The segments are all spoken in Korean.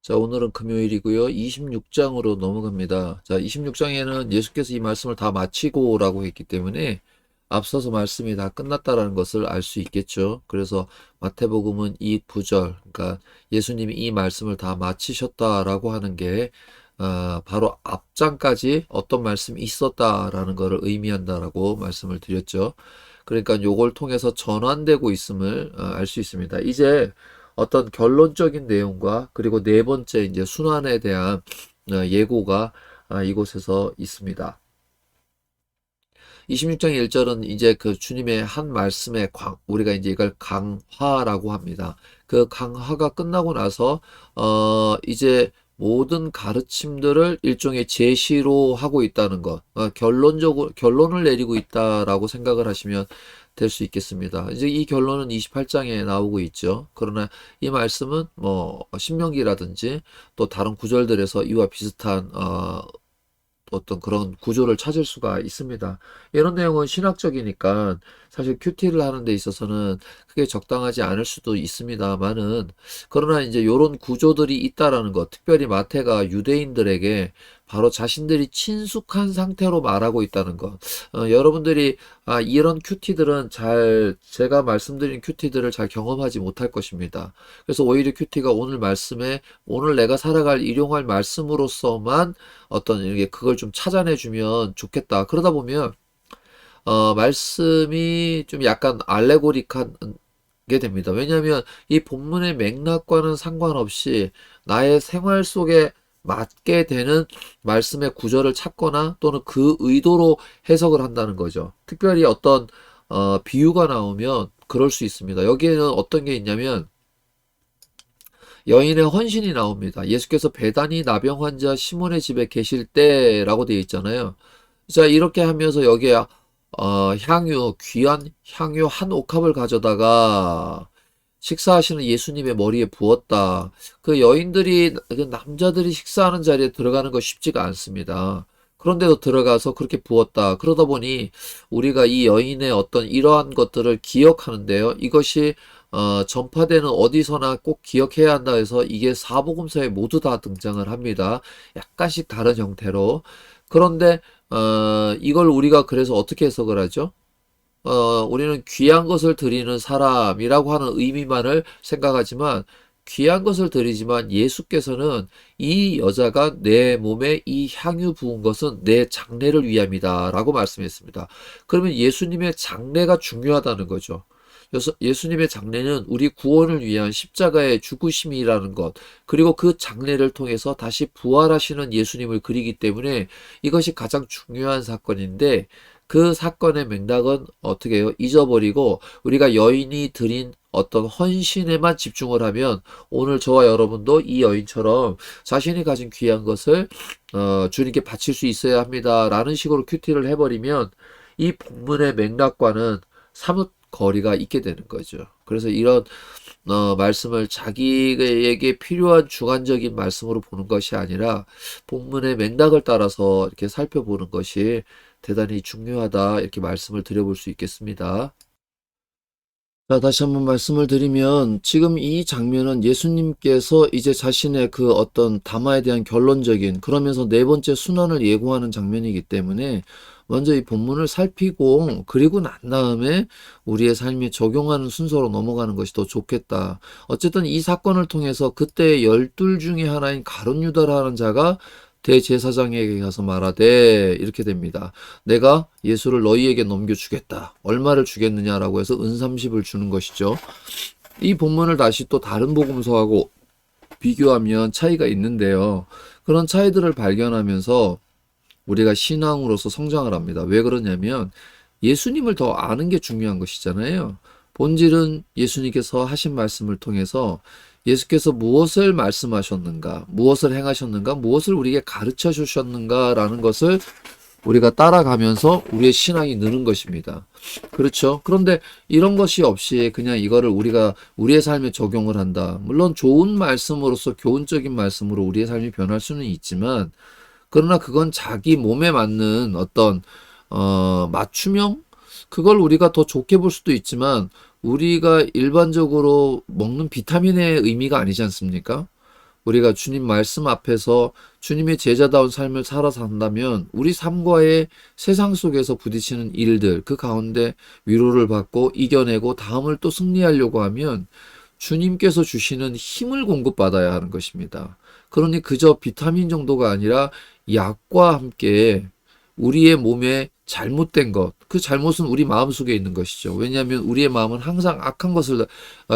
자, 오늘은 금요일이고요. 26장으로 넘어갑니다. 자, 26장에는 예수께서 이 말씀을 다 마치고라고 했기 때문에 앞서서 말씀이 다 끝났다라는 것을 알 수 있겠죠. 그래서 마태복음은 이 구절, 그러니까 예수님이 이 말씀을 다 마치셨다라고 하는 게 바로 앞장까지 어떤 말씀이 있었다라는 것을 의미한다라고 말씀을 드렸죠. 그러니까 요걸 통해서 전환되고 있음을 알 수 있습니다. 이제 어떤 결론적인 내용과 그리고 네 번째 이제 순환에 대한 예고가 이곳에서 있습니다. 26장 1절은 이제 그 주님의 한 말씀에 우리가 이제 이걸 강화라고 합니다. 그 강화가 끝나고 나서 이제 모든 가르침들을 일종의 제시로 하고 있다는 것, 결론적으로 결론을 내리고 있다라고 생각을 하시면 될 수 있겠습니다. 이제 이 결론은 28장에 나오고 있죠. 그러나 이 말씀은 뭐 신명기라든지 또 다른 구절들에서 이와 비슷한 어떤 그런 구조를 찾을 수가 있습니다. 이런 내용은 신학적이니까 사실 큐티를 하는 데 있어서는 그게 적당하지 않을 수도 있습니다만은, 그러나 이제 이런 구조들이 있다라는 것, 특별히 마태가 유대인들에게 바로 자신들이 친숙한 상태로 말하고 있다는 것. 여러분들이 이런 큐티들은 제가 말씀드린 큐티들을 잘 경험하지 못할 것입니다. 그래서 오히려 큐티가 오늘 말씀에, 오늘 내가 살아갈 일용할 말씀으로서만 어떤 이렇게 그걸 좀 찾아내주면 좋겠다. 그러다 보면 말씀이 좀 약간 알레고릭하게 됩니다. 왜냐하면 이 본문의 맥락과는 상관없이 나의 생활 속에 맞게 되는 말씀의 구절을 찾거나 또는 그 의도로 해석을 한다는 거죠. 특별히 어떤 비유가 나오면 그럴 수 있습니다. 여기에는 어떤 게 있냐면 여인의 헌신이 나옵니다. 예수께서 베다니 나병 환자 시몬의 집에 계실 때라고 되어 있잖아요. 자, 이렇게 하면서 여기에 향유, 귀한 향유 한 옥합을 가져다가 식사하시는 예수님의 머리에 부었다. 그 여인들이, 그 남자들이 식사하는 자리에 들어가는 거 쉽지가 않습니다. 그런데도 들어가서 그렇게 부었다. 그러다 보니 우리가 이 여인의 어떤 이러한 것들을 기억하는데요. 이것이 전파되는 어디서나 꼭 기억해야 한다 해서 이게 사복음서에 모두 다 등장을 합니다. 약간씩 다른 형태로. 그런데 이걸 우리가 그래서 어떻게 해석을 하죠? 우리는 귀한 것을 드리는 사람이라고 하는 의미만을 생각하지만, 귀한 것을 드리지만 예수께서는 이 여자가 내 몸에 이 향유 부은 것은 내 장례를 위함이다 라고 말씀했습니다. 그러면 예수님의 장례가 중요하다는 거죠. 예수님의 장례는 우리 구원을 위한 십자가의 죽으심이라는 것, 그리고 그 장례를 통해서 다시 부활하시는 예수님을 그리기 때문에 이것이 가장 중요한 사건인데, 그 사건의 맥락은 어떻게 해요? 잊어버리고 우리가 여인이 드린 어떤 헌신에만 집중을 하면 오늘 저와 여러분도 이 여인처럼 자신이 가진 귀한 것을 주님께 바칠 수 있어야 합니다 라는 식으로 큐티를 해버리면 이 본문의 맥락과는 사뭇 거리가 있게 되는 거죠. 그래서 이런 말씀을 자기에게 필요한 주관적인 말씀으로 보는 것이 아니라 본문의 맥락을 따라서 이렇게 살펴보는 것이 대단히 중요하다, 이렇게 말씀을 드려볼 수 있겠습니다. 자, 다시 한번 말씀을 드리면 지금 이 장면은 예수님께서 이제 자신의 그 어떤 담화에 대한 결론적인, 그러면서 네 번째 순환을 예고하는 장면이기 때문에 먼저 이 본문을 살피고 그리고 난 다음에 우리의 삶에 적용하는 순서로 넘어가는 것이 더 좋겠다. 어쨌든 이 사건을 통해서 그때 12 중에 하나인 가룟 유다라는 자가 대제사장에게 가서 말하되 이렇게 됩니다. 내가 예수를 너희에게 넘겨주겠다. 얼마를 주겠느냐라고 해서 은30을 주는 것이죠. 이 본문을 다시 또 다른 복음서하고 비교하면 차이가 있는데요. 그런 차이들을 발견하면서 우리가 신앙으로서 성장을 합니다. 왜 그러냐면 예수님을 더 아는 게 중요한 것이잖아요. 본질은 예수님께서 하신 말씀을 통해서 예수께서 무엇을 말씀하셨는가, 무엇을 행하셨는가, 무엇을 우리에게 가르쳐 주셨는가라는 것을 우리가 따라가면서 우리의 신앙이 느는 것입니다. 그렇죠? 그런데 이런 것이 없이 그냥 이거를 우리가 우리의 삶에 적용을 한다. 물론 좋은 말씀으로서 교훈적인 말씀으로 우리의 삶이 변할 수는 있지만, 그러나 그건 자기 몸에 맞는 어떤 맞춤형? 그걸 우리가 더 좋게 볼 수도 있지만 우리가 일반적으로 먹는 비타민의 의미가 아니지 않습니까? 우리가 주님 말씀 앞에서 주님의 제자다운 삶을 살아 산다면 우리 삶과의 세상 속에서 부딪히는 일들, 그 가운데 위로를 받고 이겨내고 다음을 또 승리하려고 하면 주님께서 주시는 힘을 공급받아야 하는 것입니다. 그러니 그저 비타민 정도가 아니라 약과 함께 우리의 몸에 잘못된 것, 그 잘못은 우리 마음속에 있는 것이죠. 왜냐하면 우리의 마음은 항상 악한 것을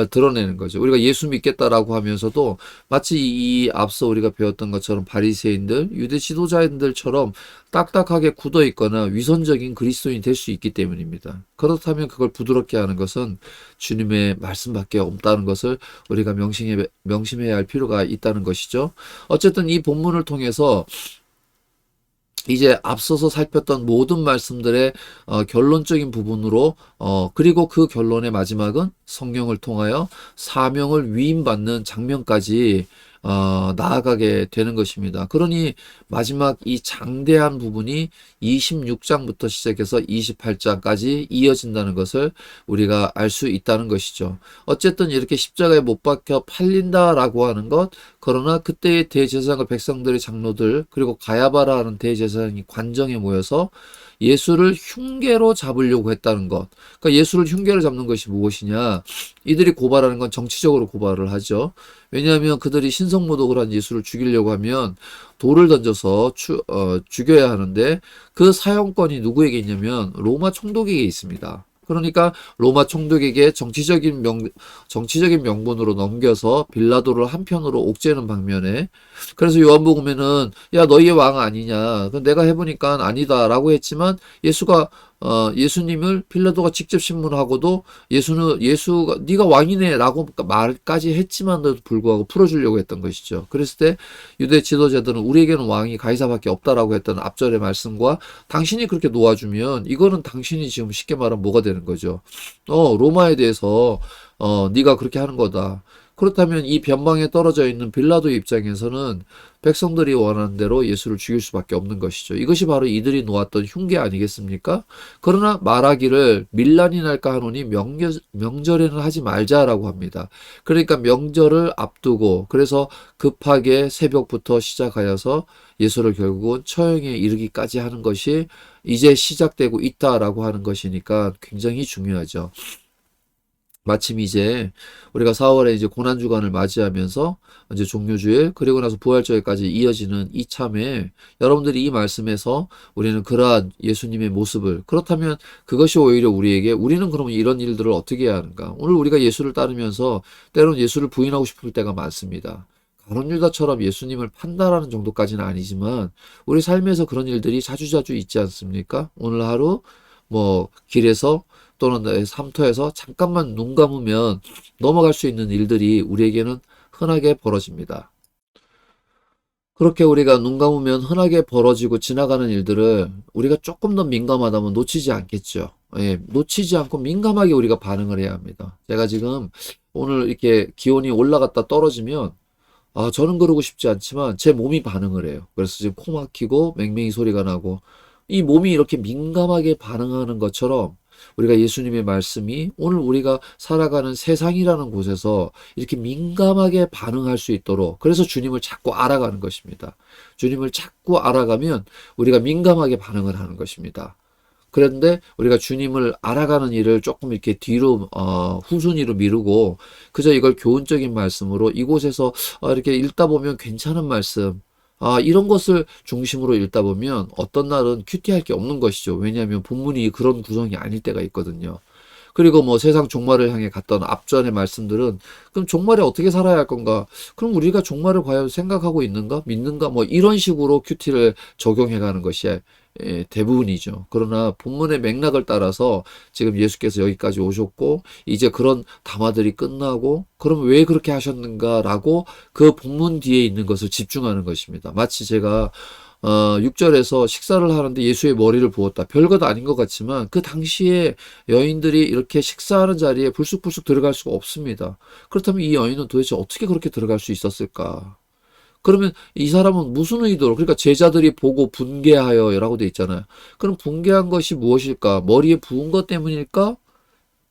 드러내는 거죠. 우리가 예수 믿겠다라고 하면서도 마치 이 앞서 우리가 배웠던 것처럼 바리새인들, 유대 지도자들처럼 딱딱하게 굳어 있거나 위선적인 그리스도인이 될 수 있기 때문입니다. 그렇다면 그걸 부드럽게 하는 것은 주님의 말씀밖에 없다는 것을 우리가 명심해야 할 필요가 있다는 것이죠. 어쨌든 이 본문을 통해서 이제 앞서서 살폈던 모든 말씀들의 결론적인 부분으로 그리고 그 결론의 마지막은 성령을 통하여 사명을 위임받는 장면까지 나아가게 되는 것입니다. 그러니 마지막 이 장대한 부분이 26장부터 시작해서 28장까지 이어진다는 것을 우리가 알 수 있다는 것이죠. 어쨌든 이렇게 십자가에 못 박혀 팔린다라고 하는 것, 그러나 그때의 대제사장과 백성들의 장로들 그리고 가야바라는 대제사장이 관정에 모여서 예수를 흉계로 잡으려고 했다는 것. 그러니까 예수를 흉계로 잡는 것이 무엇이냐? 이들이 고발하는 건 정치적으로 고발을 하죠. 왜냐하면 그들이 신성모독을 한 예수를 죽이려고 하면 돌을 던져서 죽여야 하는데 그 사형권이 누구에게 있냐면 로마 총독에게 있습니다. 그러니까 로마 총독에게 정치적인 명분으로 넘겨서 빌라도를 한편으로 옥죄는 방면에, 그래서 요한복음에는 야 너희의 왕 아니냐, 내가 해보니까 아니다라고 했지만 예수님을 빌라도가 직접 신문하고도 예수가 네가 왕이네라고 말까지 했지만도 불구하고 풀어주려고 했던 것이죠. 그랬을 때 유대 지도자들은 우리에게는 왕이 가이사밖에 없다라고 했던 앞절의 말씀과 당신이 그렇게 놓아주면 이거는 당신이 지금 쉽게 말하면 뭐가 되는 거죠. 로마에 대해서 네가 그렇게 하는 거다. 그렇다면 이 변방에 떨어져 있는 빌라도의 입장에서는 백성들이 원하는 대로 예수를 죽일 수밖에 없는 것이죠. 이것이 바로 이들이 놓았던 흉계 아니겠습니까? 그러나 말하기를 밀란이 날까 하노니 명절에는 하지 말자라고 합니다. 그러니까 명절을 앞두고 그래서 급하게 새벽부터 시작하여서 예수를 결국은 처형에 이르기까지 하는 것이 이제 시작되고 있다라고 하는 것이니까 굉장히 중요하죠. 마침 이제 우리가 4월에 이제 고난주간을 맞이하면서 이제 종료주일 그리고 나서 부활절까지 이어지는 이참에 여러분들이 이 말씀에서 우리는 그러한 예수님의 모습을, 그렇다면 그것이 오히려 우리는 그러면 이런 일들을 어떻게 해야 하는가? 오늘 우리가 예수를 따르면서 때로는 예수를 부인하고 싶을 때가 많습니다. 가룟 유다처럼 예수님을 판단하는 정도까지는 아니지만 우리 삶에서 그런 일들이 자주자주 있지 않습니까? 오늘 하루 길에서 또는 삶터에서 잠깐만 눈 감으면 넘어갈 수 있는 일들이 우리에게는 흔하게 벌어집니다. 그렇게 우리가 눈 감으면 흔하게 벌어지고 지나가는 일들을 우리가 조금 더 민감하다면 놓치지 않겠죠. 예, 놓치지 않고 민감하게 우리가 반응을 해야 합니다. 제가 지금 오늘 이렇게 기온이 올라갔다 떨어지면 저는 그러고 싶지 않지만 제 몸이 반응을 해요. 그래서 지금 코 막히고 맹맹이 소리가 나고, 이 몸이 이렇게 민감하게 반응하는 것처럼 우리가 예수님의 말씀이 오늘 우리가 살아가는 세상이라는 곳에서 이렇게 민감하게 반응할 수 있도록, 그래서 주님을 자꾸 알아가는 것입니다. 주님을 자꾸 알아가면 우리가 민감하게 반응을 하는 것입니다. 그런데 우리가 주님을 알아가는 일을 조금 이렇게 뒤로 후순위로 미루고 그저 이걸 교훈적인 말씀으로 이곳에서 이렇게 읽다 보면 괜찮은 말씀, 이런 것을 중심으로 읽다 보면 어떤 날은 큐티할 게 없는 것이죠. 왜냐하면 본문이 그런 구성이 아닐 때가 있거든요. 그리고 세상 종말을 향해 갔던 앞전의 말씀들은 그럼 종말에 어떻게 살아야 할 건가? 그럼 우리가 종말을 과연 생각하고 있는가? 믿는가? 이런 식으로 큐티를 적용해 가는 것이 대부분이죠. 그러나 본문의 맥락을 따라서 지금 예수께서 여기까지 오셨고 이제 그런 담화들이 끝나고 그럼 왜 그렇게 하셨는가라고 그 본문 뒤에 있는 것을 집중하는 것입니다. 마치 제가 6절에서 식사를 하는데 예수의 머리를 부었다. 별것 아닌 것 같지만 그 당시에 여인들이 이렇게 식사하는 자리에 불쑥불쑥 들어갈 수가 없습니다. 그렇다면 이 여인은 도대체 어떻게 그렇게 들어갈 수 있었을까? 그러면 이 사람은 무슨 의도로, 그러니까 제자들이 보고 분개하여 라고 돼 있잖아요. 그럼 분개한 것이 무엇일까? 머리에 부은 것 때문일까?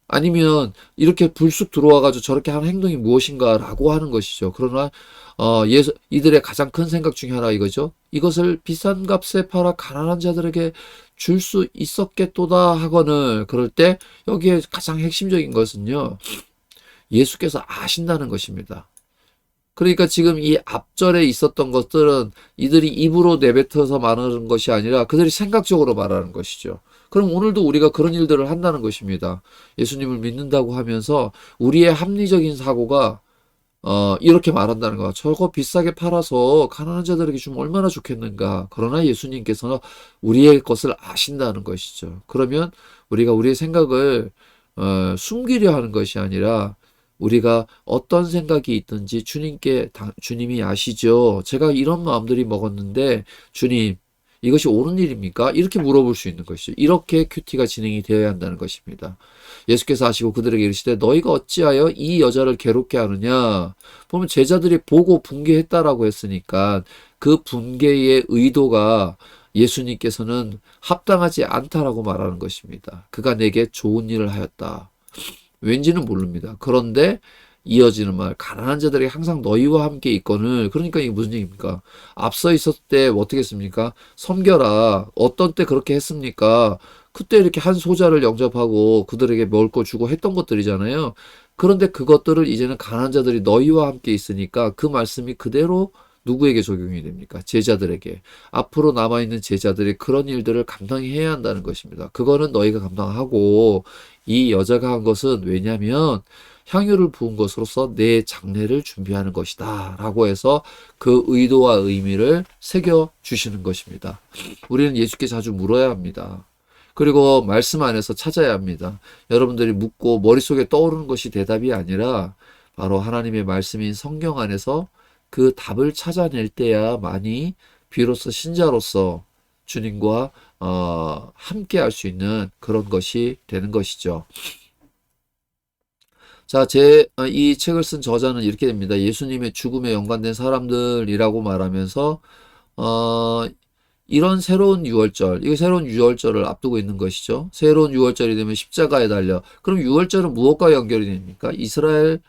아니면 이렇게 불쑥 들어와가지고 저렇게 하는 행동이 무엇인가라고 하는 것이죠. 그러나 이들의 가장 큰 생각 중에 하나 이거죠. 이것을 비싼 값에 팔아 가난한 자들에게 줄 수 있었겠도다 하거늘 그럴 때 여기에 가장 핵심적인 것은요. 예수께서 아신다는 것입니다. 그러니까 지금 이 앞절에 있었던 것들은 이들이 입으로 내뱉어서 말하는 것이 아니라 그들이 생각적으로 말하는 것이죠. 그럼 오늘도 우리가 그런 일들을 한다는 것입니다. 예수님을 믿는다고 하면서 우리의 합리적인 사고가 이렇게 말한다는 거야. 저거 비싸게 팔아서 가난한 자들에게 주면 얼마나 좋겠는가. 그러나 예수님께서는 우리의 것을 아신다는 것이죠. 그러면 우리가 우리의 생각을 숨기려 하는 것이 아니라 우리가 어떤 생각이 있든지 주님이 아시죠. 제가 이런 마음들이 먹었는데 주님 이것이 옳은 일입니까? 이렇게 물어볼 수 있는 것이죠. 이렇게 큐티가 진행이 되어야 한다는 것입니다. 예수께서 하시고 그들에게 이르시되 너희가 어찌하여 이 여자를 괴롭게 하느냐. 보면 제자들이 보고 분개했다라고 했으니까 그 분개의 의도가 예수님께서는 합당하지 않다라고 말하는 것입니다. 그가 내게 좋은 일을 하였다. 왠지는 모릅니다. 그런데 이어지는 말, 가난한 자들이 항상 너희와 함께 있거늘. 그러니까 이게 무슨 얘기입니까? 앞서 있었을 때 어떻게 했습니까? 섬겨라. 어떤 때 그렇게 했습니까? 그때 이렇게 한 소자를 영접하고 그들에게 먹을 거 주고 했던 것들이잖아요. 그런데 그것들을 이제는 가난한 자들이 너희와 함께 있으니까 그 말씀이 그대로 누구에게 적용이 됩니까? 제자들에게. 앞으로 남아있는 제자들이 그런 일들을 감당해야 한다는 것입니다. 그거는 너희가 감당하고 이 여자가 한 것은 왜냐면 향유를 부은 것으로서 내 장례를 준비하는 것이다 라고 해서 그 의도와 의미를 새겨 주시는 것입니다. 우리는 예수께 자주 물어야 합니다. 그리고 말씀 안에서 찾아야 합니다. 여러분들이 묻고 머릿속에 떠오르는 것이 대답이 아니라 바로 하나님의 말씀인 성경 안에서 그 답을 찾아낼 때야만이 비로소 신자로서 주님과 함께 할 수 있는 그런 것이 되는 것이죠. 자, 이 책을 쓴 저자는 이렇게 됩니다. 예수님의 죽음에 연관된 사람들이라고 말하면서, 어, 이런 새로운 유월절, 이거 새로운 유월절을 앞두고 있는 것이죠. 새로운 유월절이 되면 십자가에 달려. 그럼 유월절은 무엇과 연결이 됩니까? 이스라엘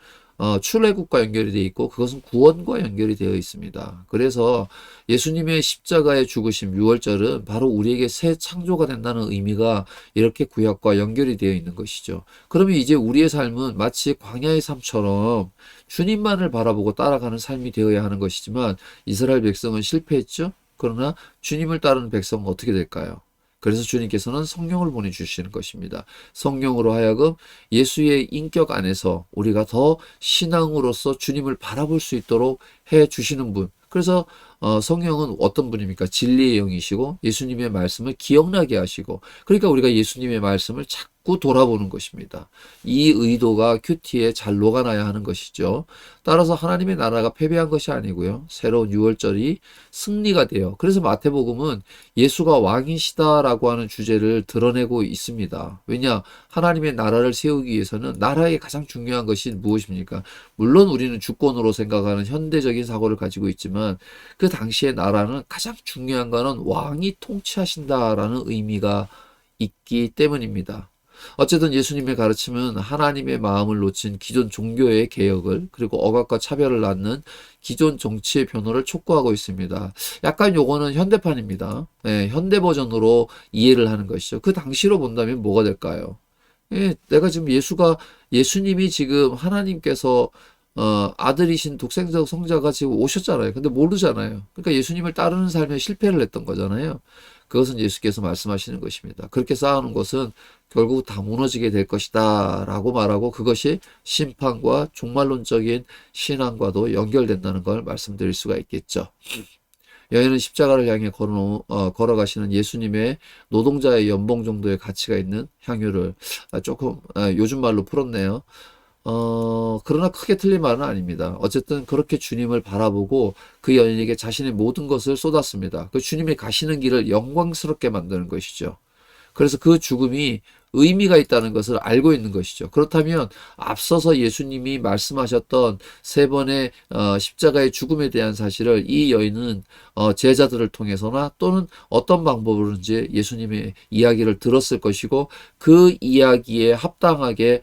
출애굽과 연결이 되어 있고 그것은 구원과 연결이 되어 있습니다. 그래서 예수님의 십자가의 죽으심 유월절은 바로 우리에게 새 창조가 된다는 의미가 이렇게 구약과 연결이 되어 있는 것이죠. 그러면 이제 우리의 삶은 마치 광야의 삶처럼 주님만을 바라보고 따라가는 삶이 되어야 하는 것이지만 이스라엘 백성은 실패했죠. 그러나 주님을 따르는 백성은 어떻게 될까요? 그래서 주님께서는 성령을 보내주시는 것입니다. 성령으로 하여금 예수의 인격 안에서 우리가 더 신앙으로서 주님을 바라볼 수 있도록 해 주시는 분. 그래서 성령은 어떤 분입니까? 진리의 영이시고 예수님의 말씀을 기억나게 하시고 그러니까 우리가 예수님의 말씀을 자꾸 돌아보는 것입니다. 이 의도가 큐티에 잘 녹아나야 하는 것이죠. 따라서 하나님의 나라가 패배한 것이 아니고요. 새로운 유월절이 승리가 돼요. 그래서 마태복음은 예수가 왕이시다라고 하는 주제를 드러내고 있습니다. 왜냐? 하나님의 나라를 세우기 위해서는 나라의 가장 중요한 것이 무엇입니까? 물론 우리는 주권으로 생각하는 현대적인 사고를 가지고 있지만 그 당시의 나라는 가장 중요한 거는 왕이 통치하신다라는 의미가 있기 때문입니다. 어쨌든 예수님의 가르침은 하나님의 마음을 놓친 기존 종교의 개혁을 그리고 억압과 차별을 낳는 기존 정치의 변호를 촉구하고 있습니다. 약간 요거는 현대판입니다. 네, 현대 버전으로 이해를 하는 것이죠. 그 당시로 본다면 뭐가 될까요? 예, 내가 지금 예수님이 지금 하나님께서 아들이신 독생자 성자가 지금 오셨잖아요. 근데 모르잖아요. 그러니까 예수님을 따르는 삶에 실패를 했던 거잖아요. 그것은 예수께서 말씀하시는 것입니다. 그렇게 쌓아놓은 것은 결국 다 무너지게 될 것이다 라고 말하고 그것이 심판과 종말론적인 신앙과도 연결된다는 걸 말씀드릴 수가 있겠죠. 여인은 십자가를 향해 걸어가시는 예수님의 노동자의 연봉 정도의 가치가 있는 향유를 조금 요즘 말로 풀었네요. 그러나 크게 틀린 말은 아닙니다. 어쨌든 그렇게 주님을 바라보고 그 여인에게 자신의 모든 것을 쏟았습니다. 그 주님이 가시는 길을 영광스럽게 만드는 것이죠. 그래서 그 죽음이 의미가 있다는 것을 알고 있는 것이죠. 그렇다면 앞서서 예수님이 말씀하셨던 세 번의 십자가의 죽음에 대한 사실을 이 여인은 제자들을 통해서나 또는 어떤 방법으로든지 예수님의 이야기를 들었을 것이고 그 이야기에 합당하게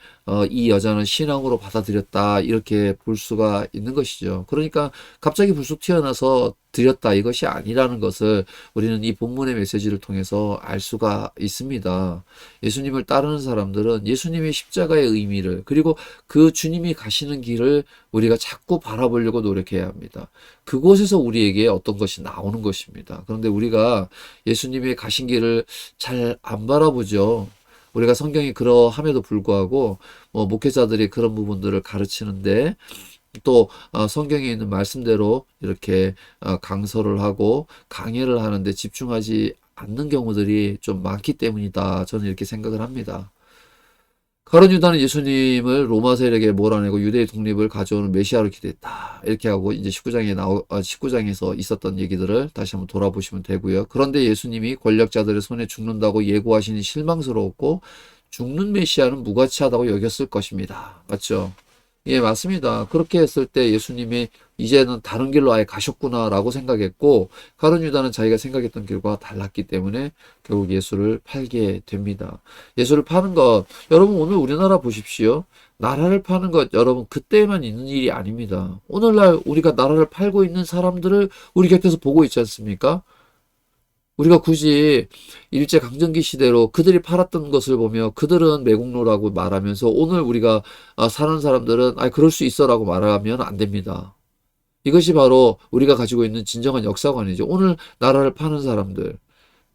이 여자는 신앙으로 받아들였다 이렇게 볼 수가 있는 것이죠. 그러니까 갑자기 불쑥 튀어나서 드렸다 이것이 아니라는 것을 우리는 이 본문의 메시지를 통해서 알 수가 있습니다. 예수님을 따르는 사람들은 예수님의 십자가의 의미를 그리고 그 주님이 가시는 길을 우리가 자꾸 바라보려고 노력해야 합니다. 그곳에서 우리에게 어떤 것이 나오는 것입니다. 그런데 우리가 예수님의 가신 길을 잘 안 바라보죠. 우리가 성경이 그러함에도 불구하고 목회자들이 그런 부분들을 가르치는데 또 성경에 있는 말씀대로 이렇게 강설을 하고 강해를 하는데 집중하지 않는 경우들이 좀 많기 때문이다. 저는 이렇게 생각을 합니다. 가룟 유다는 예수님을 로마 세력에 몰아내고 유대의 독립을 가져오는 메시아로 기대했다. 이렇게 하고 이제 19장에서 있었던 얘기들을 다시 한번 돌아보시면 되고요. 그런데 예수님이 권력자들의 손에 죽는다고 예고하시니 실망스러웠고 죽는 메시아는 무가치하다고 여겼을 것입니다. 맞죠? 예, 맞습니다. 그렇게 했을 때 예수님이 이제는 다른 길로 아예 가셨구나라고 생각했고 가룟 유다는 자기가 생각했던 길과 달랐기 때문에 결국 예수를 팔게 됩니다. 예수를 파는 것, 여러분 오늘 우리나라 보십시오. 나라를 파는 것 여러분 그때만 있는 일이 아닙니다. 오늘날 우리가 나라를 팔고 있는 사람들을 우리 곁에서 보고 있지 않습니까? 우리가 굳이 일제강점기 시대로 그들이 팔았던 것을 보며 그들은 매국노라고 말하면서 오늘 우리가 사는 사람들은 그럴 수 있어라고 말하면 안 됩니다. 이것이 바로 우리가 가지고 있는 진정한 역사관이죠. 오늘 나라를 파는 사람들.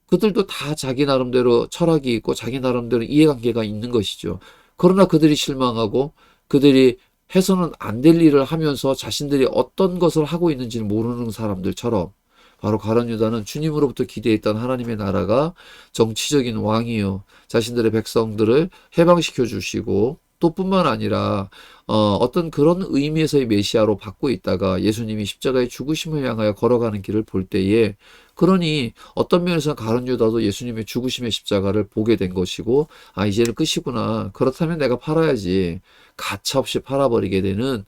그들도 다 자기 나름대로 철학이 있고 자기 나름대로 이해관계가 있는 것이죠. 그러나 그들이 실망하고 그들이 해서는 안 될 일을 하면서 자신들이 어떤 것을 하고 있는지를 모르는 사람들처럼 바로 가룟 유다는 주님으로부터 기대했던 하나님의 나라가 정치적인 왕이요 자신들의 백성들을 해방시켜 주시고 또 뿐만 아니라 어떤 그런 의미에서의 메시아로 받고 있다가 예수님이 십자가의 죽으심을 향하여 걸어가는 길을 볼 때에 그러니 어떤 면에서는 가룟 유다도 예수님의 죽으심의 십자가를 보게 된 것이고 이제는 끝이구나. 그렇다면 내가 팔아야지. 가차없이 팔아버리게 되는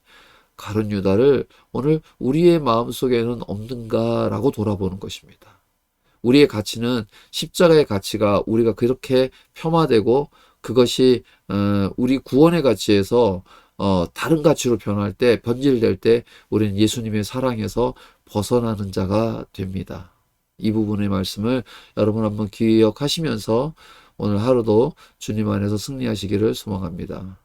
가룟 유다를 오늘 우리의 마음속에는 없는가라고 돌아보는 것입니다. 우리의 가치는 십자가의 가치가 우리가 그렇게 폄하되고 그것이 우리 구원의 가치에서 다른 가치로 변할 때 변질될 때 우리는 예수님의 사랑에서 벗어나는 자가 됩니다. 이 부분의 말씀을 여러분 한번 기억하시면서 오늘 하루도 주님 안에서 승리하시기를 소망합니다.